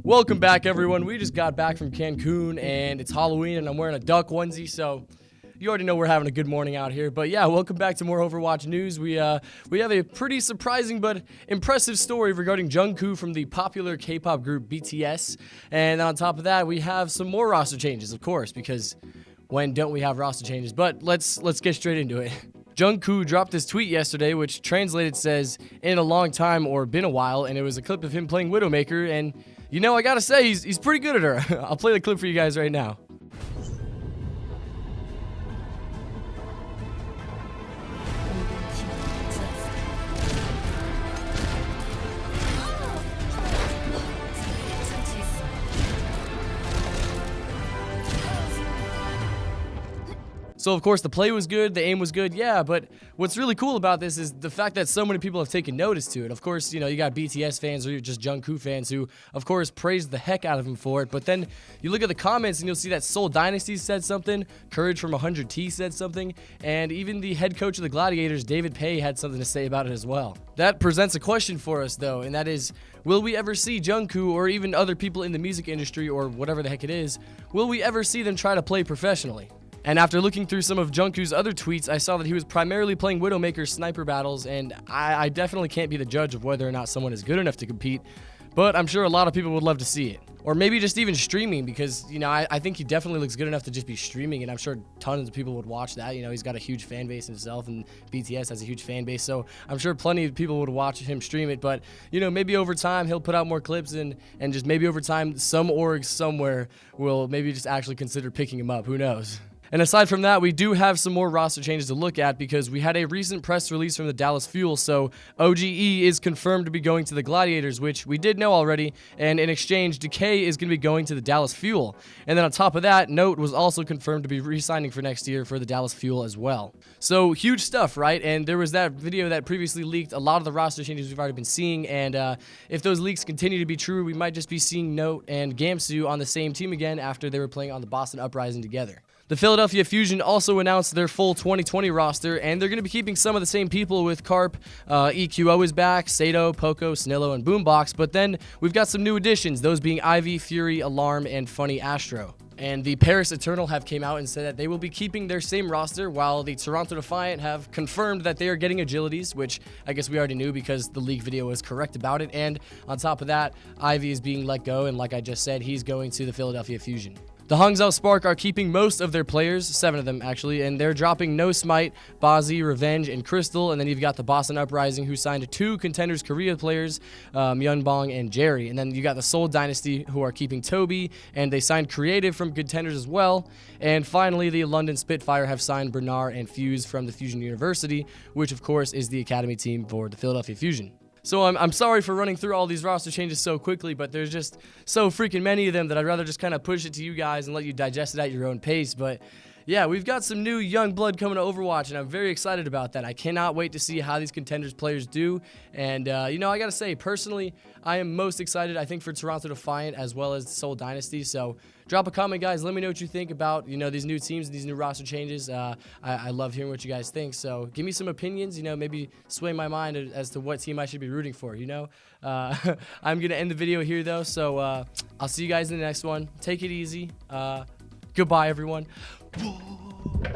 Welcome back, everyone. We just got back from Cancun, and it's Halloween, and I'm wearing a duck onesie, so you already know we're having a good morning out here. But yeah, welcome back to more Overwatch news. We have a pretty surprising but impressive story regarding Jungkook from the popular K-pop group BTS, and on top of that, we have some more roster changes, of course, because when don't we have roster changes? But let's get straight into it. Jungkook dropped this tweet yesterday, which translated says, "in a long time" or "been a while," and it was a clip of him playing Widowmaker, and you know, I gotta say, he's pretty good at her. I'll play the clip for you guys right now. So, of course, the play was good, the aim was good, yeah, but what's really cool about this is the fact that so many people have taken notice to it. Of course, you know, you got BTS fans or just Jungkook fans who, of course, praised the heck out of him for it, but then you look at the comments and you'll see that Seoul Dynasty said something, Courage from 100T said something, and even the head coach of the Gladiators, David Pay, had something to say about it as well. That presents a question for us, though, and that is, will we ever see Jungkook or even other people in the music industry or whatever the heck it is, will we ever see them try to play professionally? And after looking through some of Jungkook's other tweets, I saw that he was primarily playing Widowmaker sniper battles, and I definitely can't be the judge of whether or not someone is good enough to compete, but I'm sure a lot of people would love to see it. Or maybe just even streaming, because, you know, I think he definitely looks good enough to just be streaming, and I'm sure tons of people would watch that. You know, he's got a huge fan base himself, and BTS has a huge fan base, so I'm sure plenty of people would watch him stream it, but, you know, maybe over time he'll put out more clips, and just maybe over time some org somewhere will maybe just actually consider picking him up. Who knows? And aside from that, we do have some more roster changes to look at because we had a recent press release from the Dallas Fuel. So OGE is confirmed to be going to the Gladiators, which we did know already. And in exchange, Decay is going to be going to the Dallas Fuel. And then on top of that, Note was also confirmed to be re-signing for next year for the Dallas Fuel as well. So huge stuff, right? And there was that video that previously leaked a lot of the roster changes we've already been seeing. And if those leaks continue to be true, we might just be seeing Note and Gamsu on the same team again after they were playing on the Boston Uprising together. The Philadelphia Fusion also announced their full 2020 roster, and they're going to be keeping some of the same people with Carp, EQO is back, Sato, Poco, Snillo, and Boombox, but then we've got some new additions, those being Ivy, Fury, Alarm, and Funny Astro. And the Paris Eternal have came out and said that they will be keeping their same roster, while the Toronto Defiant have confirmed that they are getting agilities, which I guess we already knew because the leak video was correct about it. And on top of that, Ivy is being let go, and like I just said, he's going to the Philadelphia Fusion. The Hangzhou Spark are keeping most of their players, 7 of them actually, and they're dropping No Smite, Bazi, Revenge, and Crystal, and then you've got the Boston Uprising who signed 2 Contenders Korea players, Myunbong and Jerry, and then you got the Seoul Dynasty who are keeping Toby, and they signed Creative from Contenders as well, and finally the London Spitfire have signed Bernard and Fuse from the Fusion University, which of course is the academy team for the Philadelphia Fusion. So I'm sorry for running through all these roster changes so quickly, but there's just so freaking many of them that I'd rather just kind of push it to you guys and let you digest it at your own pace. But yeah, we've got some new young blood coming to Overwatch, and I'm very excited about that. I cannot wait to see how these Contenders players do. And, you know, I got to say, personally, I am most excited, I think, for Toronto Defiant as well as the Seoul Dynasty. So drop a comment, guys. Let me know what you think about, you know, these new teams, these new roster changes. I love hearing what you guys think. So give me some opinions, you know, maybe sway my mind as to what team I should be rooting for, you know. I'm going to end the video here, though. So I'll see you guys in the next one. Take it easy. Goodbye, everyone. Whoa.